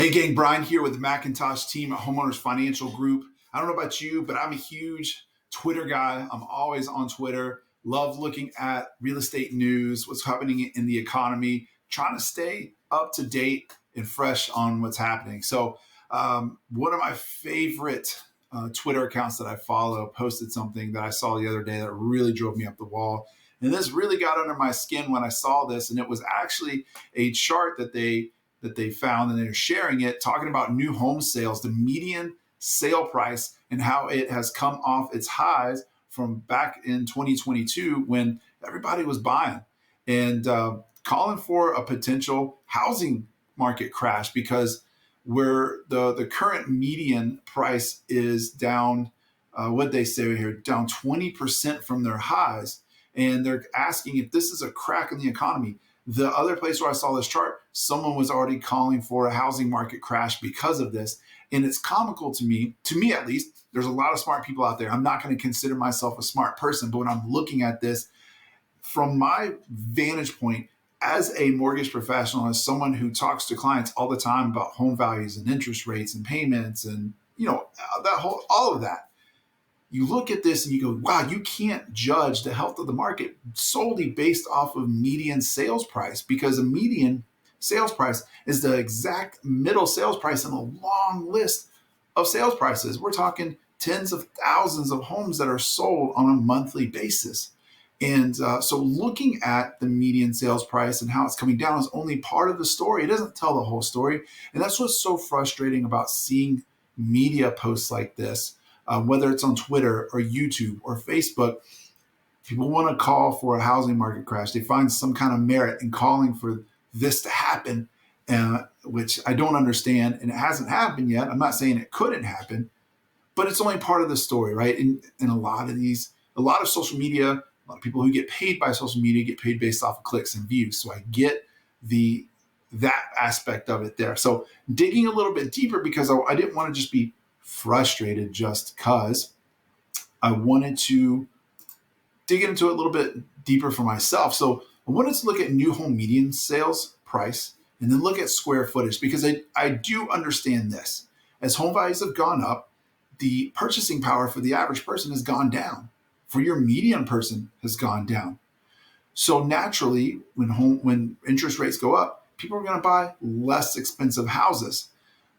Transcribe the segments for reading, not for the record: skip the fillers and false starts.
Hey gang, Brian here with the Macintosh team at Homeowners Financial Group. I don't know about you, but I'm a huge Twitter guy. I'm always on Twitter. Love looking at real estate news, what's happening in the economy, trying to stay up to date and fresh on what's happening. So one of my favorite Twitter accounts that I follow posted something that I saw the other day that really drove me up the wall. And this really got under my skin when I saw this. And it was actually a chart that they found, and they're sharing it, talking about new home sales, the median sale price, and how it has come off its highs from back in 2022 when everybody was buying, and calling for a potential housing market crash because where the current median price is down, what they say here, down 20% from their highs. And they're asking if this is a crack in the economy. The other place where I saw this chart, someone was already calling for a housing market crash because of this. And it's comical to me at least. There's a lot of smart people out there. I'm not going to consider myself a smart person, but when I'm looking at this from my vantage point as a mortgage professional, as someone who talks to clients all the time about home values and interest rates and payments and all of that, you look at this and you go, wow, you can't judge the health of the market solely based off of median sales price, because a median sales price is the exact middle sales price in a long list of sales prices. We're talking tens of thousands of homes that are sold on a monthly basis. And so looking at the median sales price and how it's coming down is only part of the story. It doesn't tell the whole story. And that's what's so frustrating about seeing media posts like this. Whether it's on Twitter or YouTube or Facebook, people want to call for a housing market crash. They find some kind of merit in calling for this to happen, which I don't understand. And it hasn't happened yet. I'm not saying it couldn't happen, but it's only part of the story, right? And a lot of social media, a lot of people who get paid by social media get paid based off of clicks and views. So I get that aspect of it there. So digging a little bit deeper, because I didn't want to just be frustrated just because. I wanted to dig into it a little bit deeper for myself. So I wanted to look at new home median sales price and then look at square footage, because I do understand this. As home values have gone up, the purchasing power for the average person has gone down. For your median person has gone down. So naturally, when interest rates go up, people are going to buy less expensive houses.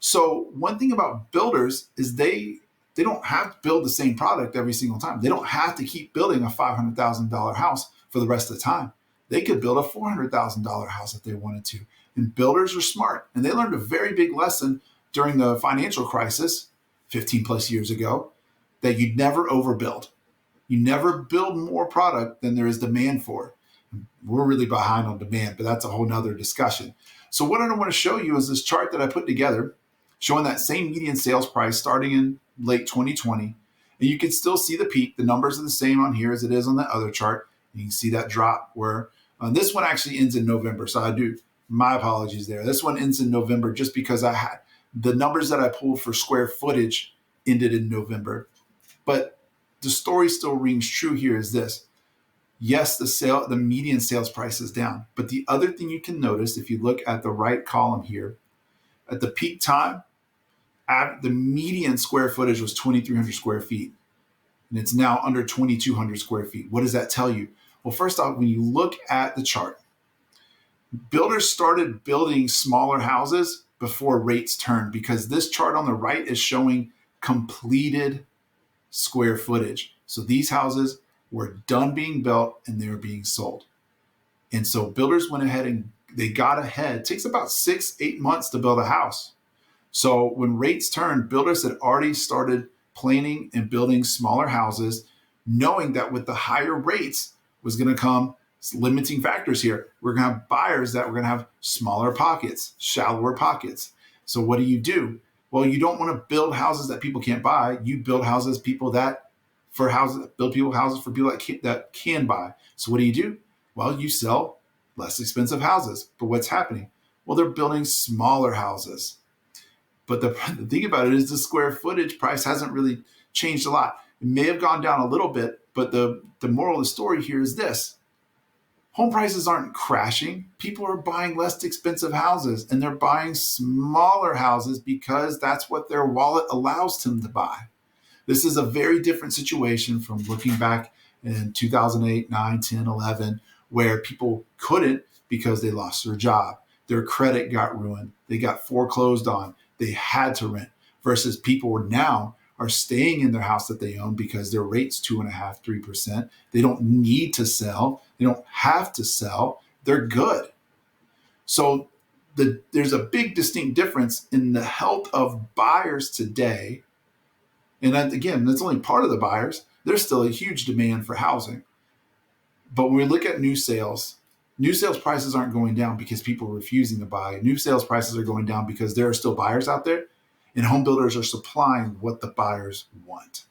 So one thing about builders is they don't have to build the same product every single time. They don't have to keep building a $500,000 house for the rest of the time. They could build a $400,000 house if they wanted to. And builders are smart. And they learned a very big lesson during the financial crisis 15 plus years ago, that you never overbuild. You never build more product than there is demand for. We're really behind on demand, but that's a whole nother discussion. So what I want to show you is this chart that I put together showing that same median sales price starting in late 2020. And you can still see the peak. The numbers are the same on here as it is on the other chart. You can see that drop where this one actually ends in November. So my apologies there. This one ends in November just because I had the numbers that I pulled for square footage ended in November. But the story still rings true here is this. Yes, the median sales price is down. But the other thing you can notice, if you look at the right column here, at the peak time, the median square footage was 2,300 square feet, and it's now under 2,200 square feet. What does that tell you? Well, first off, when you look at the chart, builders started building smaller houses before rates turned, because this chart on the right is showing completed square footage. So these houses were done being built and they were being sold. And so builders went ahead and they got ahead. It takes about 6-8 months to build a house. So when rates turned, builders had already started planning and building smaller houses, knowing that with the higher rates was going to come limiting factors here. We're going to have buyers that were going to have smaller pockets, shallower pockets. So what do? Well, you don't want to build houses that people can't buy. You build houses for people that can buy. So what do? Well, you sell less expensive houses. But what's happening? Well, they're building smaller houses. But the thing about it is the square footage price hasn't really changed a lot. It may have gone down a little bit, but the moral of the story here is this. home prices aren't crashing. People are buying less expensive houses and they're buying smaller houses because that's what their wallet allows them to buy. This is a very different situation from looking back in 2008, 9, 10, 11, where people couldn't because they lost their job. Their credit got ruined. They got foreclosed on. They had to rent versus people now are staying in their house that they own because their rate's 2.5%, 3%. They don't need to sell. They don't have to sell. They're good. So there's a big distinct difference in the health of buyers today. And that, again, that's only part of the buyers. There's still a huge demand for housing. But when we look at new sales prices aren't going down because people are refusing to buy. New sales prices are going down because there are still buyers out there, and home builders are supplying what the buyers want.